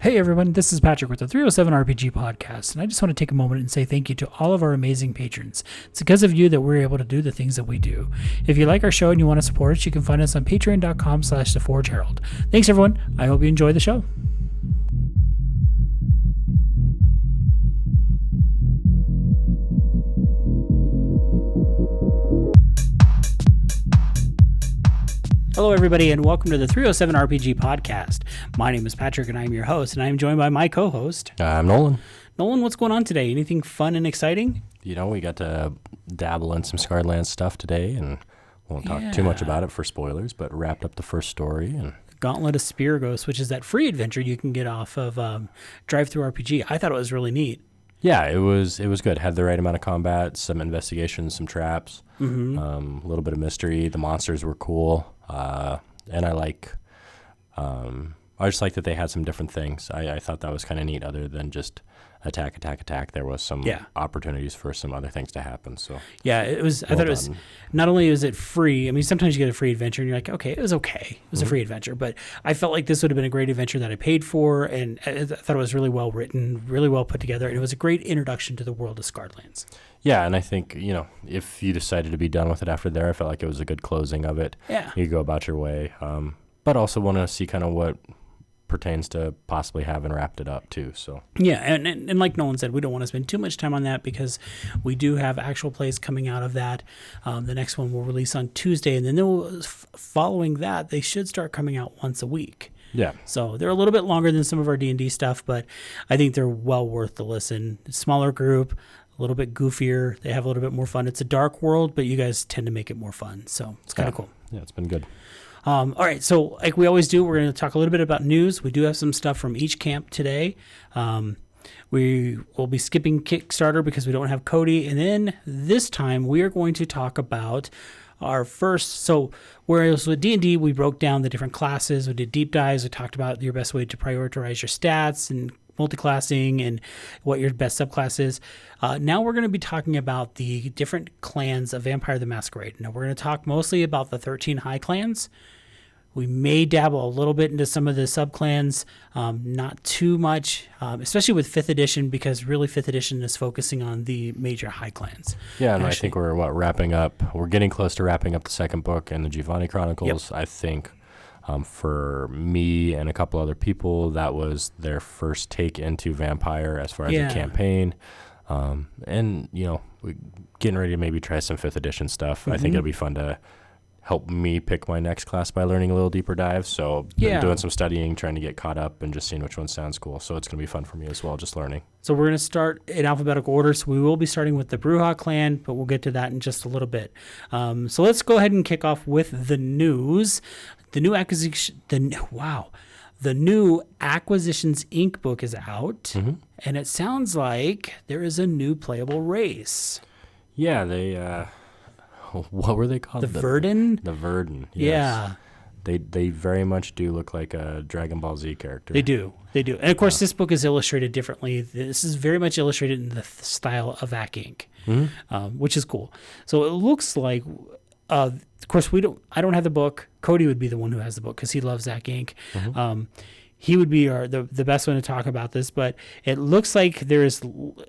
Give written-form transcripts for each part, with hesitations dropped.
Hey everyone, this is Patrick with the 307 RPG podcast, and I just want to take a moment and say thank you to all of our amazing patrons. It's because of you that we're able to do the things that we do. If you like our show and you want to support us, you can find us on patreon.com/theforgeherald. Thanks everyone. I hope you enjoy the show. Hello, everybody, and welcome to the 307 RPG podcast. My name is Patrick, and I'm your host, and I'm joined by my co-host. I'm Nolan. Nolan, what's going on today? Anything fun and exciting? You know, we got to dabble in some Scarred Lands stuff today, and won't talk too much about it for spoilers, but wrapped up the first story. And Gauntlet of Spiroghost, which is that free adventure you can get off of Drive-Thru RPG. I thought it was really neat. Yeah, it was good. Had the right amount of combat, some investigation, some traps, a little bit of mystery. The monsters were cool. And I just like that they had some different things. I thought that was kind of neat other than just attack. There was some opportunities for some other things to happen. So yeah, it was, I thought it was, not only is it free, I mean, sometimes you get a free adventure and you're like, okay, it was okay. It was a free adventure, but I felt like this would have been a great adventure that I paid for. And I thought it was really well written, really well put together. And it was a great introduction to the world of Scarred Lands. Yeah, and I think, you know, if you decided to be done with it after there, I felt like it was a good closing of it. Yeah. You go about your way. But also want to see kind of what pertains to possibly having wrapped it up too. So yeah, and like Nolan said, we don't want to spend too much time on that because we do have actual plays coming out of that. The next one will release on Tuesday, and then following that, they should start coming out once a week. Yeah. So they're a little bit longer than some of our D&D stuff, but I think they're well worth the listen. Smaller group, a little bit goofier. They have a little bit more fun. It's a dark world, but you guys tend to make it more fun. So it's kind of cool. Yeah, it's been good. All right, so like we always do, we're going to talk a little bit about news. We do have some stuff from each camp today. We will be skipping Kickstarter because we don't have Cody. And then this time we are going to talk about our first. So whereas with D&D, we broke down the different classes. We did deep dives. We talked about your best way to prioritize your stats and multiclassing and what your best subclass is. Now we're going to be talking about the different clans of Vampire the Masquerade. Now we're going to talk mostly about the 13 high clans. We may dabble a little bit into some of the subclans, not too much, especially with 5th edition, because really 5th edition is focusing on the major high clans. Yeah, and I think we're wrapping up. We're getting close to wrapping up the second book in the Giovanni Chronicles. Yep. I think for me and a couple other people, that was their first take into Vampire as far as a campaign. And, you know, we're getting ready to maybe try some 5th edition stuff. I think it'll be fun to help me pick my next class by learning a little deeper dive. So been doing some studying, trying to get caught up and just seeing which one sounds cool. So it's going to be fun for me as well, just learning. So we're going to start in alphabetical order. So we will be starting with the Brujah clan, but we'll get to that in just a little bit. So let's go ahead and kick off with the news. The new acquisition, the new Acquisitions Inc. book is out, and it sounds like there is a new playable race. Yeah, they what were they called? The Verdant? The Verdant, yes. Yeah. They very much do look like a Dragon Ball Z character. They do. And of course, this book is illustrated differently. This is very much illustrated in the style of Inc., which is cool. So it looks like, of course, I don't have the book. Cody would be the one who has the book because he loves Inc. He would be the best one to talk about this, but it looks like there is,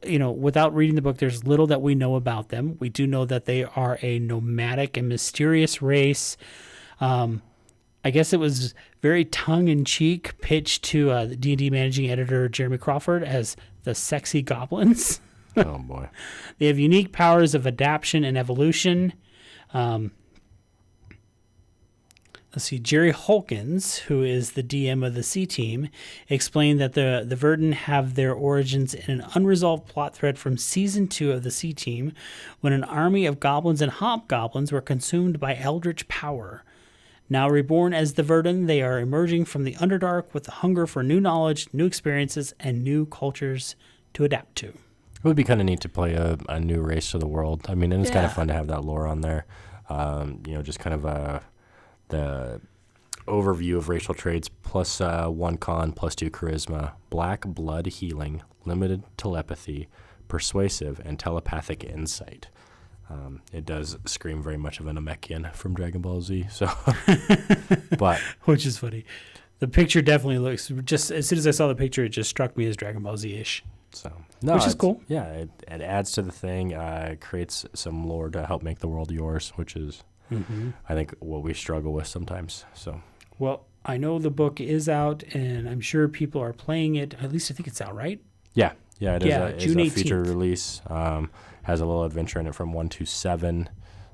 you know, without reading the book, there's little that we know about them. We do know that they are a nomadic and mysterious race. I guess it was very tongue-in-cheek pitched to the D&D managing editor Jeremy Crawford as the sexy goblins. Oh, boy. They have unique powers of adaptation and evolution. Let's see, Jerry Holkins, who is the DM of the C Team, explained that the Verdant have their origins in an unresolved plot thread from Season 2 of the C Team, when an army of goblins and hobgoblins were consumed by eldritch power. Now reborn as the Verdant, they are emerging from the Underdark with the hunger for new knowledge, new experiences, and new cultures to adapt to. It would be kind of neat to play a new race to the world. I mean, and it's kind of fun to have that lore on there. You know, just kind of the overview of racial traits, plus 1 con, plus 2 charisma, black blood healing, limited telepathy, persuasive, and telepathic insight. It does scream very much of a Namekian from Dragon Ball Z. So, but which is funny. The picture definitely looks, just as soon as I saw the picture, it just struck me as Dragon Ball Z-ish. So Which is cool. Yeah, it adds to the thing. Creates some lore to help make the world yours, which is, I think, what we struggle with sometimes. So, well, I know the book is out, and I'm sure people are playing it. At least I think it's out, right? Yeah, it is June a 18th. feature release. Has a little adventure in it from 1 to 7.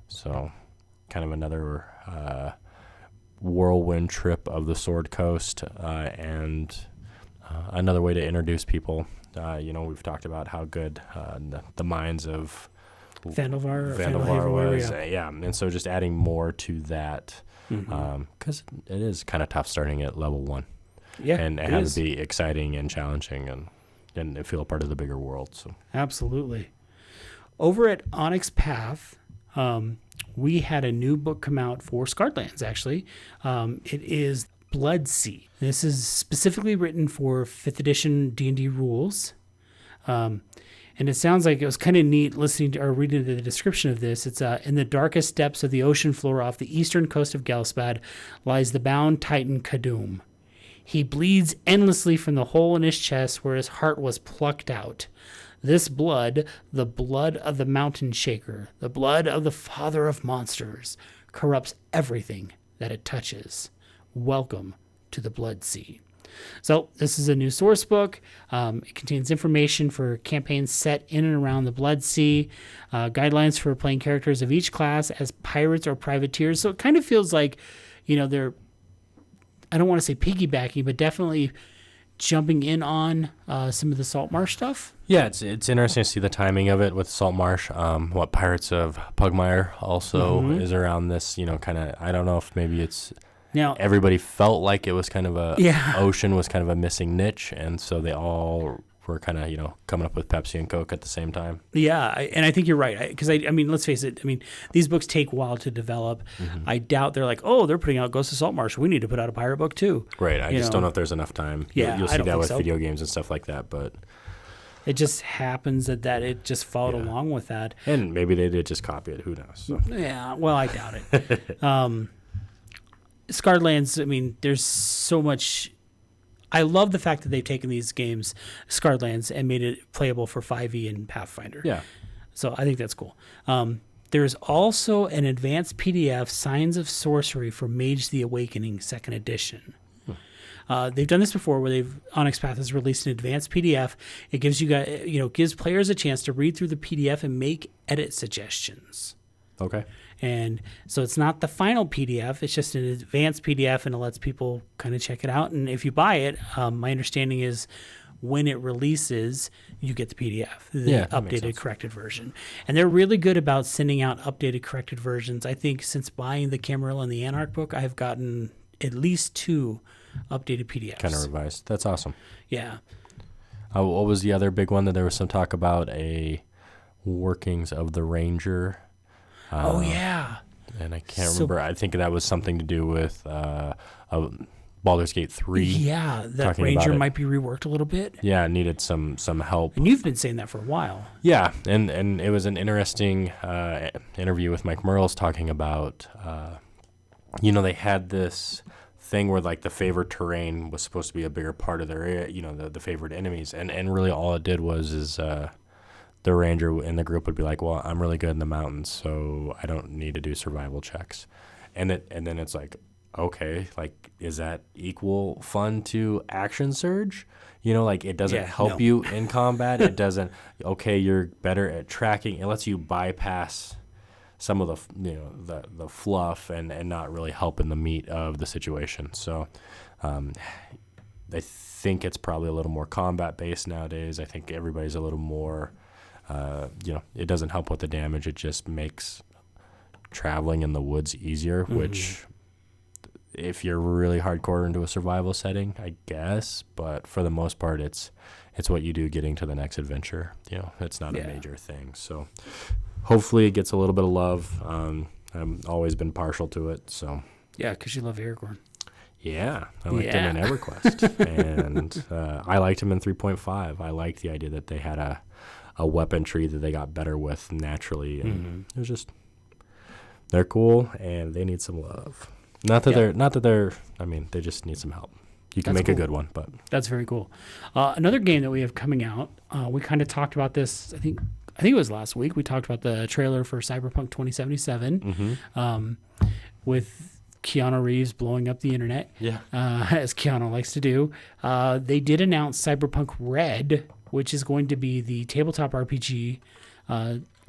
So, kind of another whirlwind trip of the Sword Coast, and another way to introduce people. We've talked about how good the minds of Vandalvar was. And so just adding more to that, because it is kind of tough starting at level 1. Yeah, and have it be exciting and challenging and feel a part of the bigger world. So absolutely. Over at Onyx Path, we had a new book come out for Scarred Lands, actually. It is Blood Sea. This is specifically written for 5th edition D&D rules. And it sounds like it was kind of neat listening to or reading the description of this. It's in the darkest depths of the ocean floor off the eastern coast of Galspad lies the bound titan Kadum. He bleeds endlessly from the hole in his chest where his heart was plucked out. This blood, the blood of the mountain shaker, the blood of the father of monsters, corrupts everything that it touches. Welcome to the Blood Sea. So this is a new source book. It contains information for campaigns set in and around the Blood Sea, guidelines for playing characters of each class as pirates or privateers. So it kind of feels like, they're, I don't want to say piggybacking, but definitely jumping in on some of the Saltmarsh stuff. Yeah, it's interesting to see the timing of it with Saltmarsh. What Pirates of Pugmire also is around this, kind of, I don't know if maybe it's now everybody felt like it was kind of ocean was kind of a missing niche, and so they all were kind of, coming up with Pepsi and Coke at the same time. Yeah, and I think you're right. Because, I mean, let's face it. I mean, these books take a while to develop. I doubt they're like, they're putting out Ghost of Saltmarsh. We need to put out a pirate book, too. Right. I just don't know if there's enough time. Yeah, You'll see that with so. video games and stuff like that, but it just happens that it just followed along with that. And maybe they did just copy it. Who knows? So. Yeah, well, I doubt it. Scarred Lands, I mean, there's so much. I love the fact that they've taken these games, Scarred Lands, and made it playable for 5e and Pathfinder. Yeah. So I think that's cool. There's also an advanced PDF, Signs of Sorcery for Mage the Awakening, 2nd edition. They've done this before, where Onyx Path has released an advanced PDF. It gives gives players a chance to read through the PDF and make edit suggestions. Okay. And so it's not the final PDF, it's just an advanced PDF, and it lets people kind of check it out. And if you buy it, my understanding is when it releases, you get the PDF, the updated, corrected version. And they're really good about sending out updated, corrected versions. I think since buying the Camarilla and the Anarch book, I've gotten at least 2 updated PDFs. Kind of revised. That's awesome. Yeah. What was the other big one that there was some talk about? A workings of the Ranger. Yeah. And I can't remember. I think that was something to do with Baldur's Gate 3. Yeah, that Ranger might be reworked a little bit. Yeah, needed some help. And you've been saying that for a while. Yeah, and it was an interesting interview with Mike Merles talking about, they had this thing where like the favored terrain was supposed to be a bigger part of their area, the favored enemies. And really all it did was the ranger in the group would be like, well, I'm really good in the mountains, so I don't need to do survival checks. And then it's like, okay, like, is that equal fun to action surge? It doesn't help you in combat. It doesn't, okay, you're better at tracking. It lets you bypass some of the fluff and not really help in the meat of the situation. So I think it's probably a little more combat based nowadays. I think everybody's a little more it doesn't help with the damage. It just makes traveling in the woods easier, which if you're really hardcore into a survival setting, I guess, but for the most part, it's what you do getting to the next adventure. It's not a major thing. So hopefully it gets a little bit of love. I've always been partial to it. So yeah, because you love Aragorn. Yeah, I liked him in EverQuest, and I liked him in 3.5. I liked the idea that they had a weapon tree that they got better with naturally, and it was just, they're cool and they need some love. Not that they're I mean, they just need some help. You can That's make a cool. good one, but That's very cool. Another game that we have coming out, we kind of talked about this, I think it was last week. We talked about the trailer for Cyberpunk 2077 with Keanu Reeves blowing up the internet, as Keanu likes to do. They did announce Cyberpunk Red, which is going to be the tabletop RPG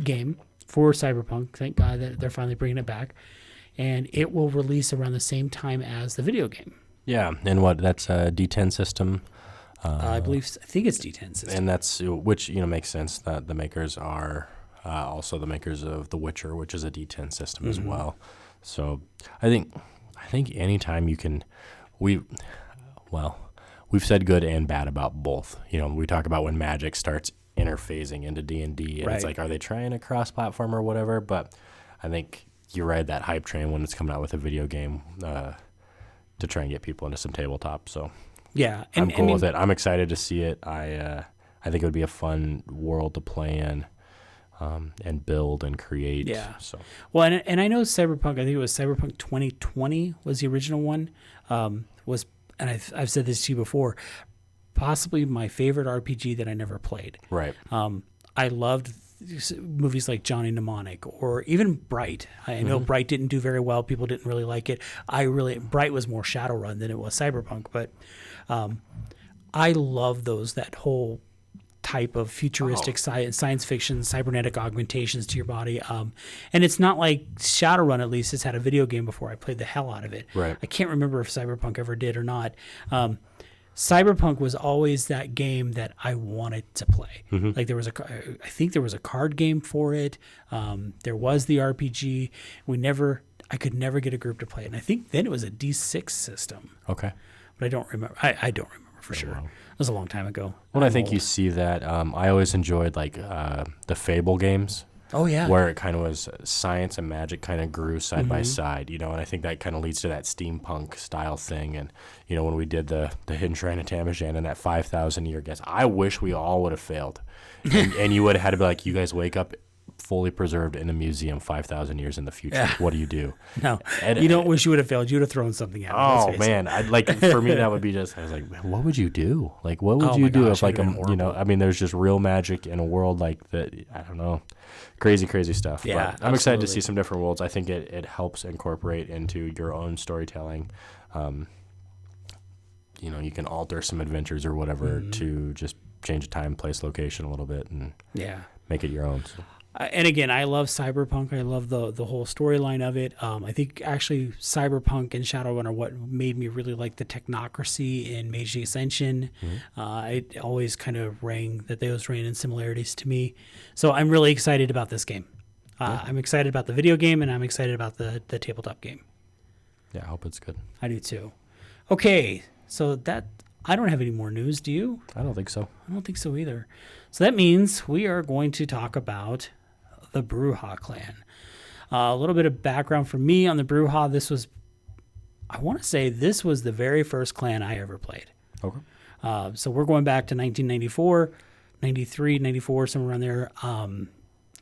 game for Cyberpunk. Thank God that they're finally bringing it back. And it will release around the same time as the video game. yeah. And that's a D10 system. I think it's D10 system. And that's, which, makes sense that the makers are also the makers of The Witcher, which is a D10 system as well. So I think anytime you can, we've said good and bad about both. We talk about when Magic starts interfacing into D&D, and it's like, are they trying a cross-platform or whatever? But I think you ride that hype train when it's coming out with a video game to try and get people into some tabletop. So yeah, I'm cool with it. I'm excited to see it. I think it would be a fun world to play in and build and create. Yeah. So well, and I know Cyberpunk. I think it was Cyberpunk 2020 was the original one. And I've said this to you before. Possibly my favorite RPG that I never played. right. I loved movies like Johnny Mnemonic or even Bright. I know Bright didn't do very well. People didn't really like it. Bright was more Shadowrun than it was Cyberpunk, but I love that whole type of futuristic science fiction, cybernetic augmentations to your body. And it's not like Shadowrun, at least, has had a video game before. I played the hell out of it. Right. I can't remember if Cyberpunk ever did or not. Cyberpunk was always that game that I wanted to play. Like I think there was a card game for it. There was the RPG. I could never get a group to play it. And I think then it was a D6 system, Okay. but I don't remember. I don't remember for sure. It was a long time ago. Well, I think you see that. I always enjoyed the Fable games. Oh yeah. Where it kind of was science and magic kind of grew side by side, and I think that kind of leads to that steampunk style thing. And, when we did the Hidden Shrine of Tamajane and that 5,000 year guess, I wish we all would have failed. And you would have had to be like, you guys wake up fully preserved in a museum 5,000 years in the future. Yeah. What do you do? No, you don't wish you would have failed. You would have thrown something at Oh man, for me that would be just. I was like, what would you do? Like, what would you do if there's just real magic in a world like that? I don't know, crazy stuff. Yeah, but I'm excited to see some different worlds. I think it helps incorporate into your own storytelling. You can alter some adventures or whatever to just change the time, place, location a little bit, and make it your own. So. And again, I love Cyberpunk. I love the whole storyline of it. I think actually Cyberpunk and Shadowrun are what made me really like the technocracy in Mage Ascension. It always kind of rang in similarities to me. So I'm really excited about this game. I'm excited about the video game, and I'm excited about the tabletop game. Yeah, I hope it's good. I do too. Okay, so I don't have any more news. Do you? I don't think so. I don't think so either. So that means we are going to talk about the Brujah clan. A little bit of background for me on the Brujah. I want to say this was the very first clan I ever played. Okay. So we're going back to 1994, 93, 94, somewhere around there.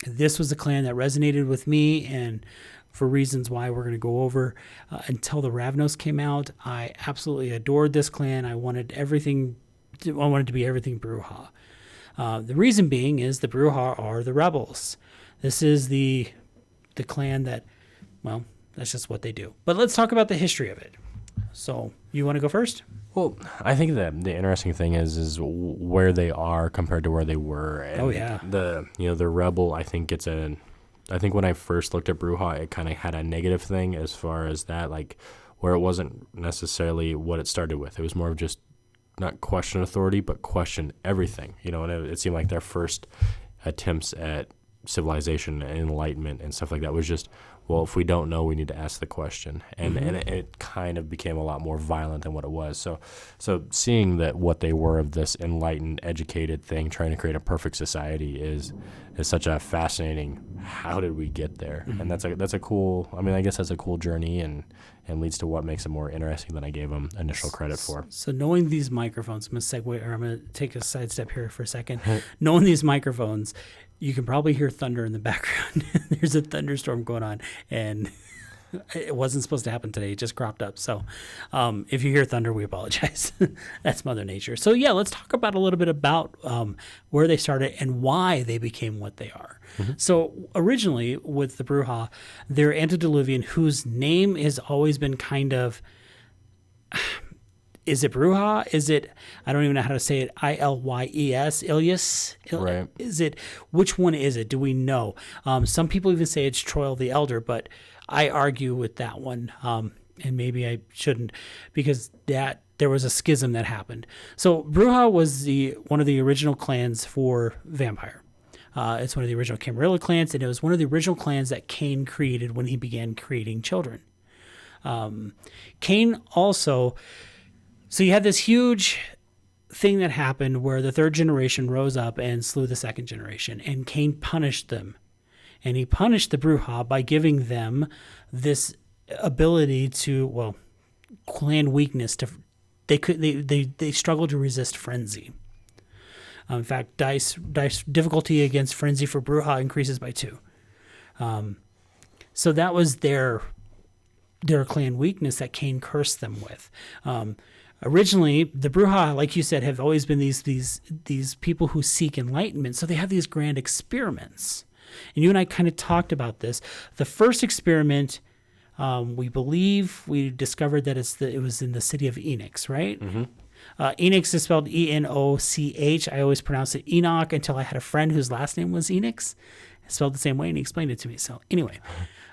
This was the clan that resonated with me, and for reasons why we're going to go over. Until the Ravnos came out, I absolutely adored this clan. I wanted to be everything Brujah. The reason being is the Brujah are the rebels. This is the clan that, that's just what they do. But let's talk about the history of it. So you want to go first? Well, I think that the interesting thing is where they are compared to where they were. And the rebel, I think I think when I first looked at Brujah, it kind of had a negative thing as far as that, like where it wasn't necessarily what it started with. It was more of just not question authority, but question everything, and it seemed like their first attempts at civilization and enlightenment and stuff like that was just, well, if we don't know, we need to ask the question. And it kind of became a lot more violent than what it was. So seeing that what they were of this enlightened, educated thing, trying to create a perfect society is such a fascinating, how did we get there? And that's a cool, I guess that's a cool journey and leads to what makes it more interesting than I gave them initial credit for. So knowing these microphones, I'm going to take a sidestep here for a second. Knowing these microphones, you can probably hear thunder in the background. There's a thunderstorm going on, and It wasn't supposed to happen today. It just cropped up. So if you hear thunder, we apologize. That's Mother Nature. So yeah, let's talk about a little bit about where they started and why they became what they are. So originally with the Brujah, they're antediluvian, whose name has always been kind of, is it Brujah? Is it, I don't even know how to say it, Ilyes, Ilyes? Right. Is it, which one is it? Do we know? Some people even say it's Troil the Elder, but I argue with that one. And maybe I shouldn't, because there was a schism that happened. So Brujah was one of the original clans for vampire. It's one of the original Camarilla clans, and it was one of the original clans that Cain created when he began creating children. Cain also, so you had this huge thing that happened where the third generation rose up and slew the second generation, and Cain punished them. And he punished the Brujah by giving them this ability to, well, clan weakness. They struggled to resist frenzy. In fact, dice difficulty against frenzy for Brujah increases by 2. So that was their clan weakness that Cain cursed them with. Originally, the Brujah, like you said, have always been these people who seek enlightenment. So they have these grand experiments. And you and I kind of talked about this. The first experiment, we believe we discovered that it was in the city of Enoch, right? Mm-hmm. Enoch is spelled Enoch. I always pronounced it Enoch until I had a friend whose last name was Enoch. It's spelled the same way, and he explained it to me. So anyway,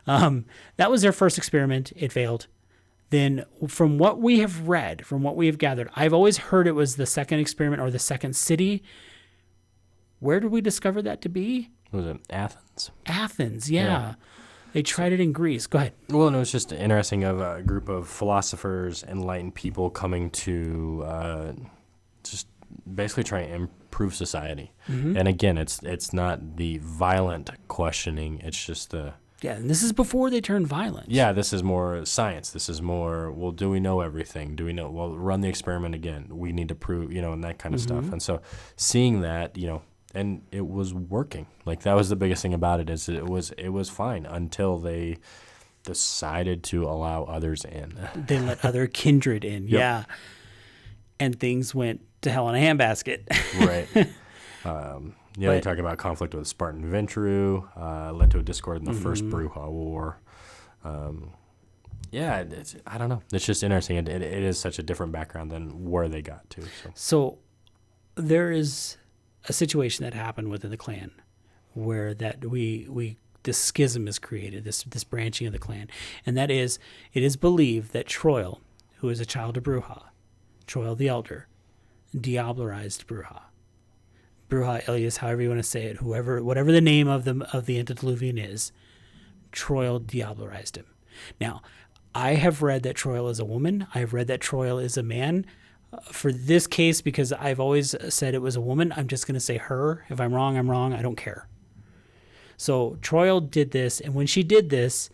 that was their first experiment. It failed. Then from what we have read, from what we have gathered, I've always heard it was the second experiment or the second city. Where did we discover that to be? Was it Athens? Athens, yeah. They tried it in Greece. Go ahead. Well, and it was just interesting of a group of philosophers, enlightened people coming to just basically try and improve society. Mm-hmm. And again, it's not the violent questioning. It's just the... Yeah, and this is before they turned violent. Yeah, this is more science. This is more, well, do we know everything? Do we know? Well, run the experiment again. We need to prove, and that kind of stuff. And so seeing that, and it was working. Like, that was the biggest thing about it, is it was fine until they decided to allow others in. They let other kindred in, yeah. And things went to hell in a handbasket. Right. You talk about conflict with Spartan Ventrue, led to a discord in the first Brujah War. I don't know. It's just interesting. It is such a different background than where they got to. So there is a situation that happened within the clan where this schism is created, this branching of the clan. And that is, it is believed that Troil, who is a child of Brujah, Troil the Elder, diablerized Brujah. Brujah, Ilyes, however you want to say it, whatever the name of the antediluvian is, Troil diablerized him. Now, I have read that Troil is a woman. I have read that Troil is a man. For this case, because I've always said it was a woman, I'm just going to say her. If I'm wrong, I'm wrong. I don't care. So Troil did this, and when she did this,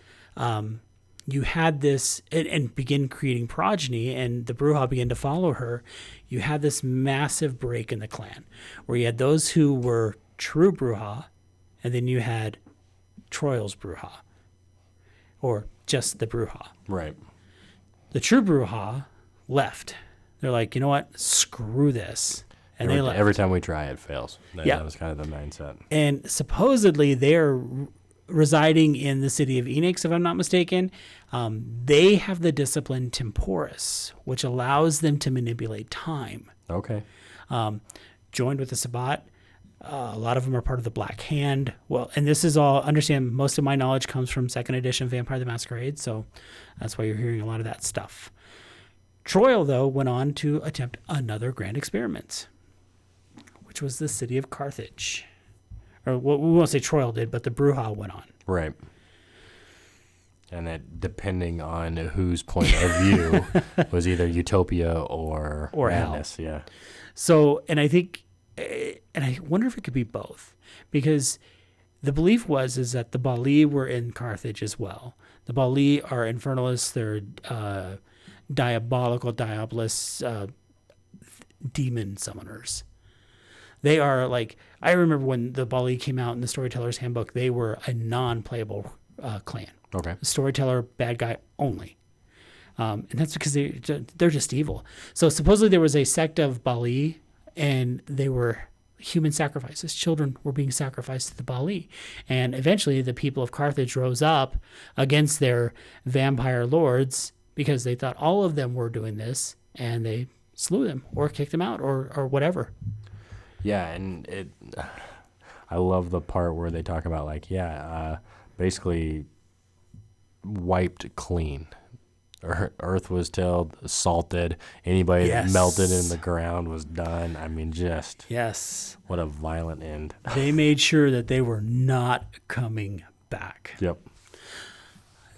you had this, and begin creating progeny, and the Brujah began to follow her. You had this massive break in the clan, where you had those who were true Brujah, and then you had Troil's Brujah, or just the Brujah. Right. The true Brujah left. They're like, you know what? Screw this. And they left. Every time we try, it fails. That was kind of the mindset. And supposedly they're residing in the city of Enoch, if I'm not mistaken. They have the discipline temporis, which allows them to manipulate time. Okay. Joined with the Sabbat. A lot of them are part of the Black Hand. Well, and this is all, understand, most of my knowledge comes from 2nd edition Vampire the Masquerade, so that's why you're hearing a lot of that stuff. Troil, though, went on to attempt another grand experiment, which was the city of Carthage. Or we won't say Troil did, but the Brujah went on. Right. And it, depending on whose point of view, was either utopia or madness. Hell. Yeah. So, and I think, and I wonder if it could be both, because the belief is that the Baali were in Carthage as well. The Baali are infernalists. They're diabolists, demon summoners. They are like, I remember when the Baali came out in the Storyteller's Handbook, they were a non-playable clan. Okay. Storyteller, bad guy only. And that's because they're just evil. So supposedly there was a sect of Bali, and they were human sacrifices. Children were being sacrificed to the Bali. And eventually the people of Carthage rose up against their vampire lords because they thought all of them were doing this, and they slew them or kicked them out or whatever. Yeah, and I love the part where they talk about basically wiped clean. Earth was tilled, salted. Anybody that melted in the ground was done. I mean, just what a violent end. They made sure that they were not coming back. Yep.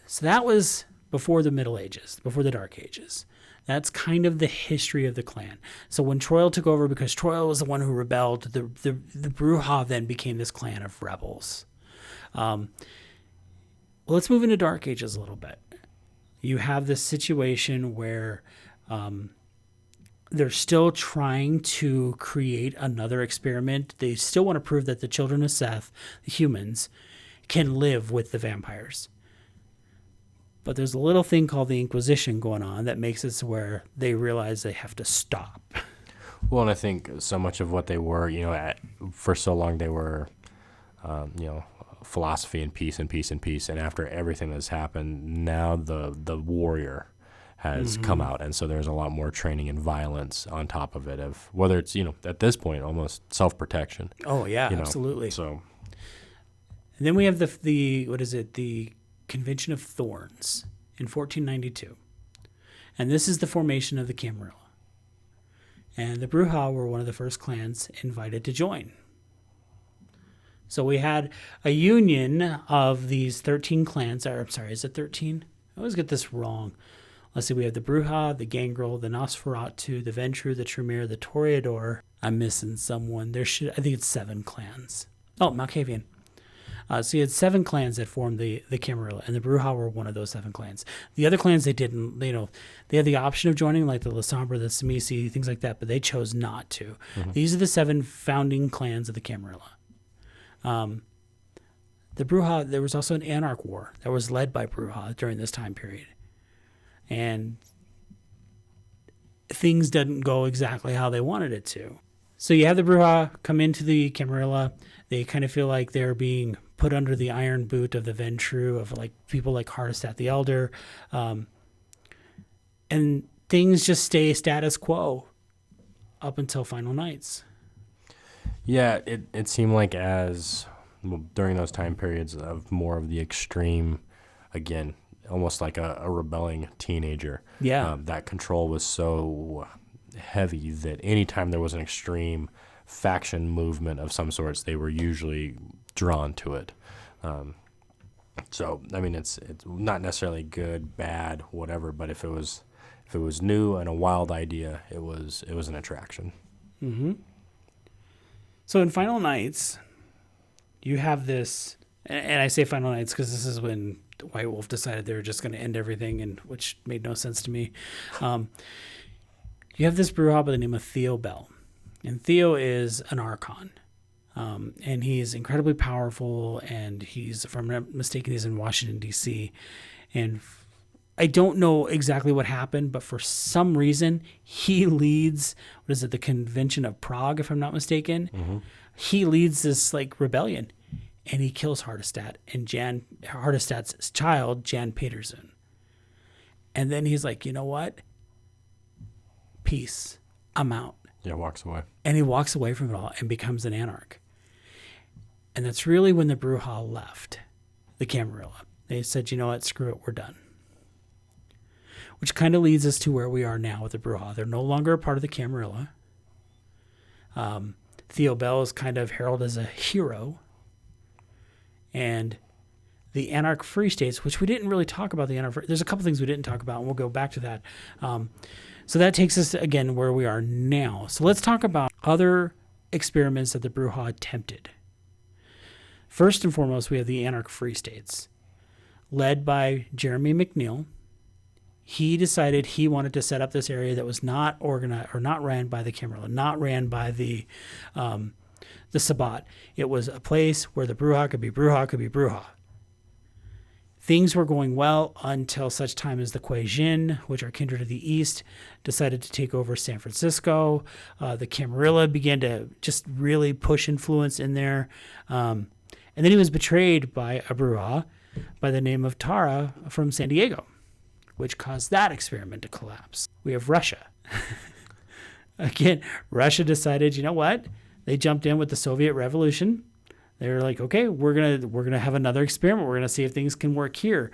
So that was before the Middle Ages, before the Dark Ages. That's kind of the history of the clan. So when Troil took over, because Troil was the one who rebelled, the Brujah then became this clan of rebels. Well, let's move into Dark Ages a little bit. You have this situation where they're still trying to create another experiment. They still want to prove that the children of Seth, the humans, can live with the vampires. But there's a little thing called the Inquisition going on that makes it where they realize they have to stop. Well, and I think so much of what they were, for so long they were, philosophy and peace and peace and peace. And after everything that's happened, now the warrior has come out. And so there's a lot more training and violence on top of it, of whether it's, at this point, almost self-protection. Oh, yeah, absolutely. So, and then we have the Convention of Thorns in 1492. And this is the formation of the Camarilla. And the Brujah were one of the first clans invited to join. So we had a union of these 13 clans. Or, I'm sorry, is it 13? I always get this wrong. Let's see, we have the Brujah, the Gangrel, the Nosferatu, the Ventru, the Tremere, the Toreador. I'm missing someone. I think it's 7 clans. Oh, Malkavian. So you had 7 clans that formed the Camarilla, and the Brujah were one of those 7 clans. The other clans, they didn't, they had the option of joining, like the La Sombra, the Simisi, things like that, but they chose not to. Mm-hmm. These are the 7 founding clans of the Camarilla. The Brujah, there was also an Anarch War that was led by Brujah during this time period. And things didn't go exactly how they wanted it to. So you have the Brujah come into the Camarilla. They kind of feel like they're being put under the iron boot of the Ventru, of like people like Hardestat the Elder. And things just stay status quo up until Final Nights. Yeah, it seemed like during those time periods of more of the extreme, again, almost like a rebelling teenager. Yeah. That control was so heavy that anytime there was an extreme faction movement of some sorts, they were usually drawn to it. So, I mean, it's not necessarily good, bad, whatever, but if it was new and a wild idea, it was an attraction. Mm-hmm. So in Final Nights, you have this, and I say Final Nights because this is when White Wolf decided they were just going to end everything, and which made no sense to me. You have this Brujah by the name of Theo Bell, and Theo is an Archon, and he's incredibly powerful, and if I'm not mistaken, he's in Washington, D.C., and I don't know exactly what happened, but for some reason, he leads, the Convention of Prague, if I'm not mistaken. Mm-hmm. He leads this rebellion, and he kills Hardestat and Hardestat's child, Jan Peterson. And then he's like, you know what? Peace. I'm out. Yeah, walks away. And he walks away from it all and becomes an anarch. And that's really when the Brujah left the Camarilla. They said, you know what? Screw it. We're done. Which kind of leads us to where we are now with the Brujah. They're no longer a part of the Camarilla. Theo Bell is kind of heralded as a hero. And the Anarch Free States, which we didn't really talk about the Anarch. There's a couple things we didn't talk about, and we'll go back to that. So that takes us, again, where we are now. So let's talk about other experiments that the Brujah attempted. First and foremost, we have the Anarch Free States, led by Jeremy McNeil. He decided he wanted to set up this area that was not organized or not ran by the Camarilla, not ran by the Sabbat. It was a place where the Brujah could be Brujah. Things were going well until such time as the Kuei Jin, which are kindred of the East, decided to take over San Francisco. The Camarilla began to just really push influence in there. And then he was betrayed by a Brujah by the name of Tara from San Diego, which caused that experiment to collapse. We have Russia. Again, Russia decided, you know what? They jumped in with the Soviet Revolution. They were like, okay, we're gonna have another experiment. We're gonna see if things can work here.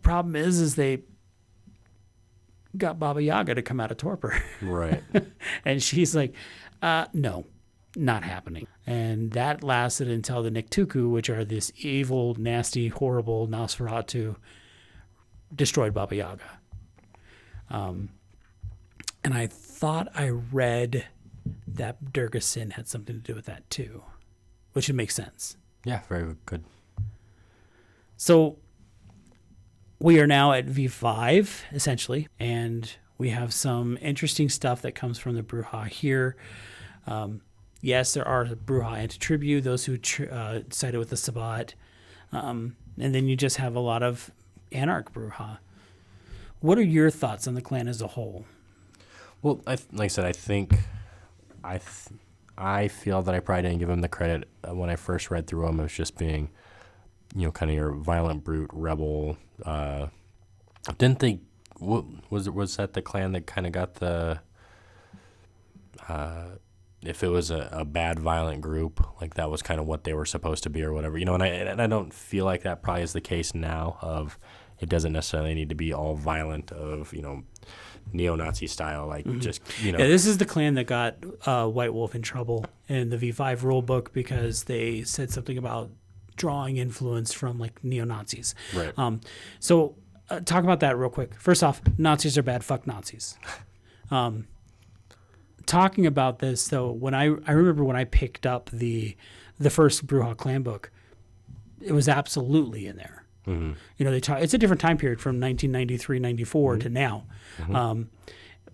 Problem is they got Baba Yaga to come out of torpor. Right. And she's like, no, not happening. And that lasted until the Niktuku, which are this evil, nasty, horrible Nosferatu, destroyed Baba Yaga. And I thought I read that Durga Sin had something to do with that too, which would make sense. Yeah, very good. So we are now at V5, essentially, and we have some interesting stuff that comes from the Brujah here. Yes, there are Brujah anti-tribu, those who sided with the Sabbat, and then you just have a lot of Anarch Brujah. What are your thoughts on the clan as a whole? Well, like I said, I think I feel that I probably didn't give him the credit when I first read through him as just being, kind of your violent brute rebel. Didn't they? Was that the clan that kind of got the? If it was a bad violent group, like that was kind of what they were supposed to be or whatever, and I don't feel like that probably is the case now. Of it doesn't necessarily need to be all violent of neo-Nazi style, like just Yeah, this is the clan that got White Wolf in trouble in the V5 rule book because they said something about drawing influence from like neo-Nazis. Right. So talk about that real quick. First off, Nazis are bad. Fuck Nazis. Talking about this though, when I remember when I picked up the first Brujah clan book, it was absolutely in there. Mm-hmm. They talk. It's a different time period from 1993, 94 to now. Mm-hmm.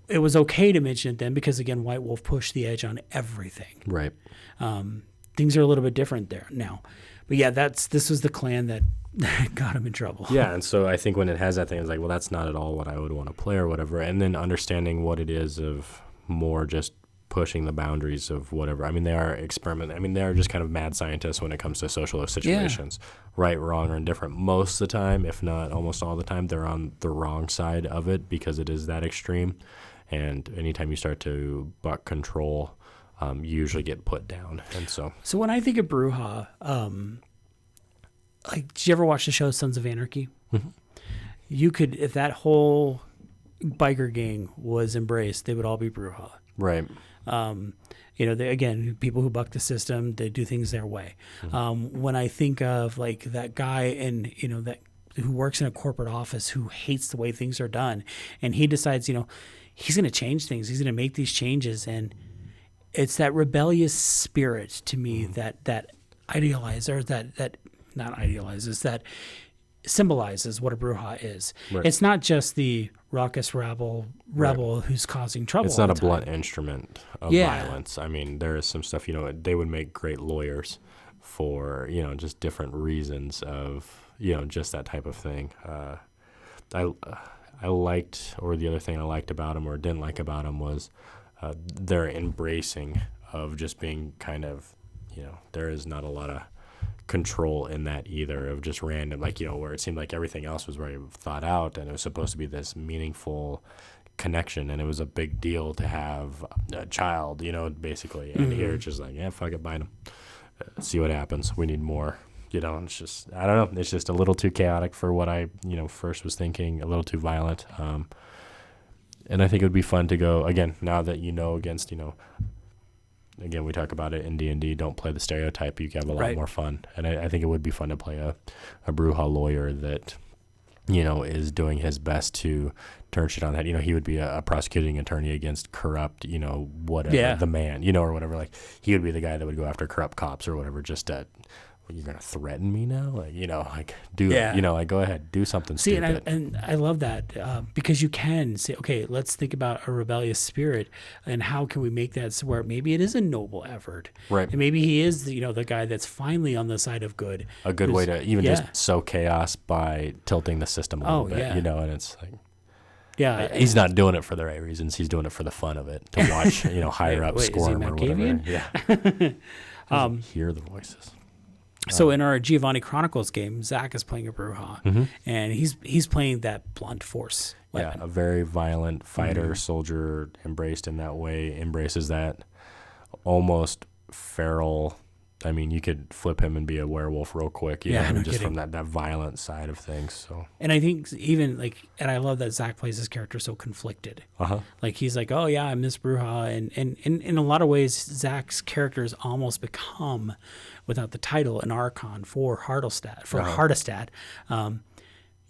It was okay to mention it then because again, White Wolf pushed the edge on everything. Right. Things are a little bit different there now, but yeah, this was the clan that got him in trouble. Yeah, and so I think when it has that thing, it's like, well, that's not at all what I would want to play or whatever, and then understanding what it is of more just pushing the boundaries of whatever. I mean, they are they are just kind of mad scientists when it comes to social situations. Yeah. Right, wrong, or indifferent. Most of the time, if not almost all the time, they're on the wrong side of it because it is that extreme. And anytime you start to buck control, you usually get put down. And so when I think of Brujah, did you ever watch the show Sons of Anarchy? Mm-hmm. You could, if that whole biker gang was embraced, they would all be Brujah. Right. They, again, people who buck the system, they do things their way. Mm-hmm. When I think of like that guy and, that who works in a corporate office who hates the way things are done, and he decides, he's going to change things. He's going to make these changes. And it's that rebellious spirit to me that symbolizes what a Brujah is. Right. It's not just the raucous rebel right. who's causing trouble. It's not a blunt instrument of violence. I mean, there is some stuff, they would make great lawyers for, just different reasons of, just that type of thing. I liked, or the other thing I liked about him or didn't like about him was their embracing of just being kind of, there is not a lot of control in that either of just random, where it seemed like everything else was very thought out and it was supposed to be this meaningful connection and it was a big deal to have a child, basically. And here it's just like, yeah, fuck it, bind them. See what happens. We need more. It's just, I don't know. It's just a little too chaotic for what I, first was thinking, a little too violent. And I think it would be fun to go, again, now that against, again, we talk about it in D&D, don't play the stereotype. You can have a lot more fun. And I think it would be fun to play a Brujah lawyer that, is doing his best to turn shit on that. He would be a prosecuting attorney against corrupt, whatever, the man, or whatever. Like, he would be the guy that would go after corrupt cops or whatever, just to you're gonna threaten me now, like do Yeah. like go ahead, do something See, stupid. and I love that because you can say, okay, let's think about a rebellious spirit and how can we make that so where maybe it is a noble effort, Right. and maybe he is the guy that's finally on the side of good. A good way to even yeah. just sow chaos by tilting the system a little bit, yeah. and it's like Yeah, he's not doing it for the right reasons. He's doing it for the fun of it, to watch higher up Wait, is he squirm or whatever. Maccabian? Yeah. Hear the voices. So in our Giovanni Chronicles game, Zach is playing a Brujah, and he's playing that blunt force weapon. Yeah, a very violent fighter, soldier, embraced in that way, embraces that almost feral. I mean, you could flip him and be a werewolf real quick, no just kidding. from that violent side of things. So, And I think even and I love that Zach plays his character so conflicted. Like he's like, oh yeah, I'm this Brujah, and in a lot of ways, Zach's character has almost become, without the title, an Archon for Hardestadt,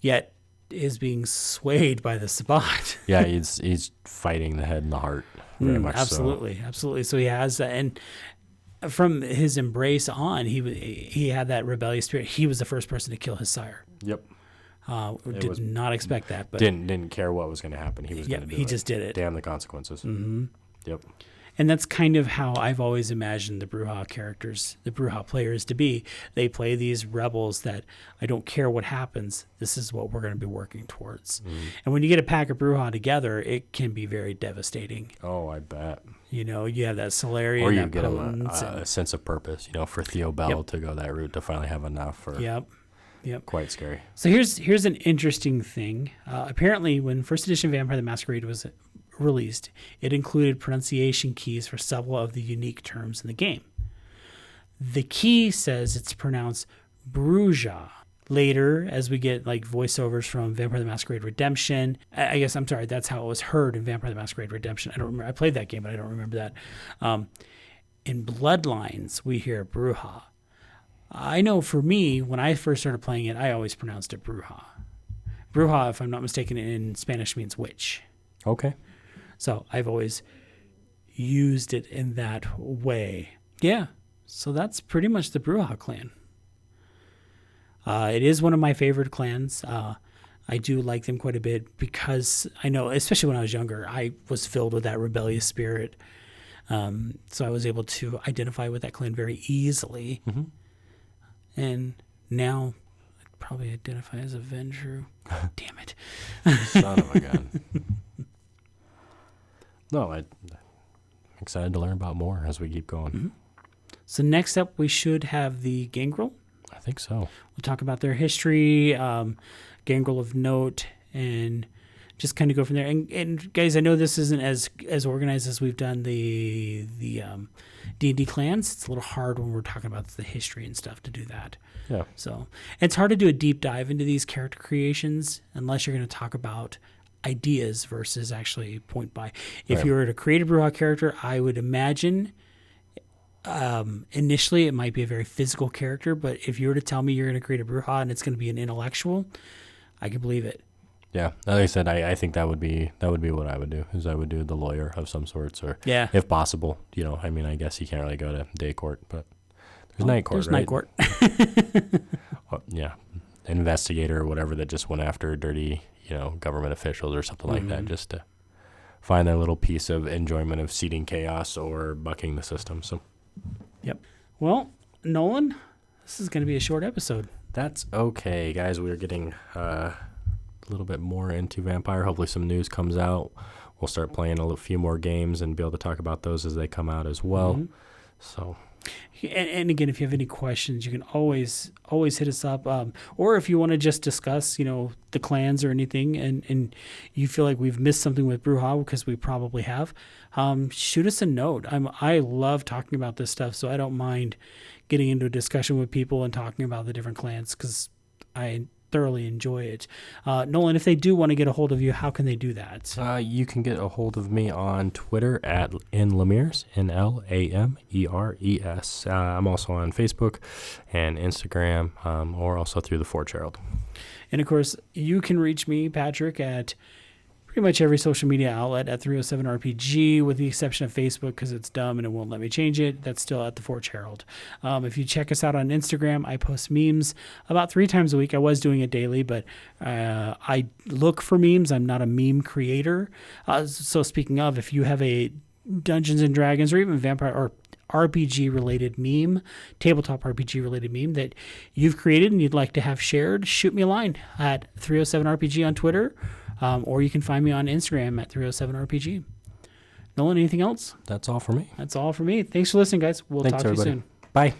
yet is being swayed by the Sabbat. yeah, he's fighting the head and the heart very much. Absolutely. So he has that, and from his embrace on, he had that rebellious spirit. He was the first person to kill his sire. Yep. Did not expect that, but didn't care what was going to happen. He was going to do it. He just did it. Damn the consequences. Mm-hmm. Yep. And that's kind of how I've always imagined the Brujah characters, the Brujah players to be. They play these rebels that I don't care what happens. This is what we're going to be working towards. And when you get a pack of Brujah together, it can be very devastating. Oh, I bet. You have that Solarian, Or you that get him potence, a sense of purpose, for Theo Bell to go that route to finally have enough. Yep. Quite scary. So here's an interesting thing. Apparently, when first edition Vampire the Masquerade was released, it included pronunciation keys for several of the unique terms in the game. The key says it's pronounced Brujah. Later, as we get voiceovers from Vampire the Masquerade Redemption, I guess, I'm sorry, that's how it was heard in Vampire the Masquerade Redemption. I don't remember. I played that game, but I don't remember that. In Bloodlines, we hear Brujah. I know for me, when I first started playing it, I always pronounced it Brujah. Brujah, if I'm not mistaken, in Spanish means witch. Okay. So I've always used it in that way. Yeah. So that's pretty much the Brujah clan. It is one of my favorite clans. I do like them quite a bit because I know, especially when I was younger, I was filled with that rebellious spirit. So I was able to identify with that clan very easily. And now I'd probably identify as a Ventrue. Damn it. Son of a gun. No, I'm excited to learn about more as we keep going. So next up, we should have the Gangrel. I think so. We'll talk about their history, Gangrel of note, and just kind of go from there. And guys, I know this isn't as organized as we've done the D&D clans. It's a little hard when we're talking about the history and stuff to do that. Yeah. So it's hard to do a deep dive into these character creations unless you're going to talk about ideas versus actually point by. If you were to create a Brujah character, I would imagine initially it might be a very physical character, but if you were to tell me you're going to create a Brujah and it's going to be an intellectual, I can believe it. Yeah, like I said, I think that would be what I would do. Is I would do the lawyer of some sorts, or if possible, I guess you can't really go to day court, but there's night court. There's night court. Well, yeah, investigator or whatever that just went after dirty, government officials or something like that, just to find their little piece of enjoyment of seeding chaos or bucking the system. So, yep. Well, Nolan, this is going to be a short episode. That's okay, guys. We're getting a little bit more into Vampire. Hopefully some news comes out. We'll start playing a few more games and be able to talk about those as they come out as well. So, and again, if you have any questions, you can always hit us up. Or if you want to just discuss, the clans or anything, and you feel like we've missed something with Brujah, because we probably have, shoot us a note. I love talking about this stuff, so I don't mind getting into a discussion with people and talking about the different clans, because I thoroughly enjoy it. Nolan, if they do want to get a hold of you, how can they do that? You can get a hold of me on Twitter at nlamers, NLAMERES. I'm also on Facebook and Instagram, or also through the Forge Herald. And of course, you can reach me, Patrick, at pretty much every social media outlet at 307RPG, with the exception of Facebook because it's dumb and it won't let me change it. That's still at the Forge Herald. If you check us out on Instagram, I post memes about 3 times a week. I was doing it daily, but I look for memes. I'm not a meme creator. So speaking of, if you have a Dungeons and Dragons or even vampire or RPG related meme, tabletop RPG related meme that you've created and you'd like to have shared, shoot me a line at 307RPG on Twitter, or you can find me on Instagram at 307RPG. Nolan, anything else? That's all for me. That's all for me. Thanks for listening, guys. We'll Thanks, talk to everybody. you soon. Bye.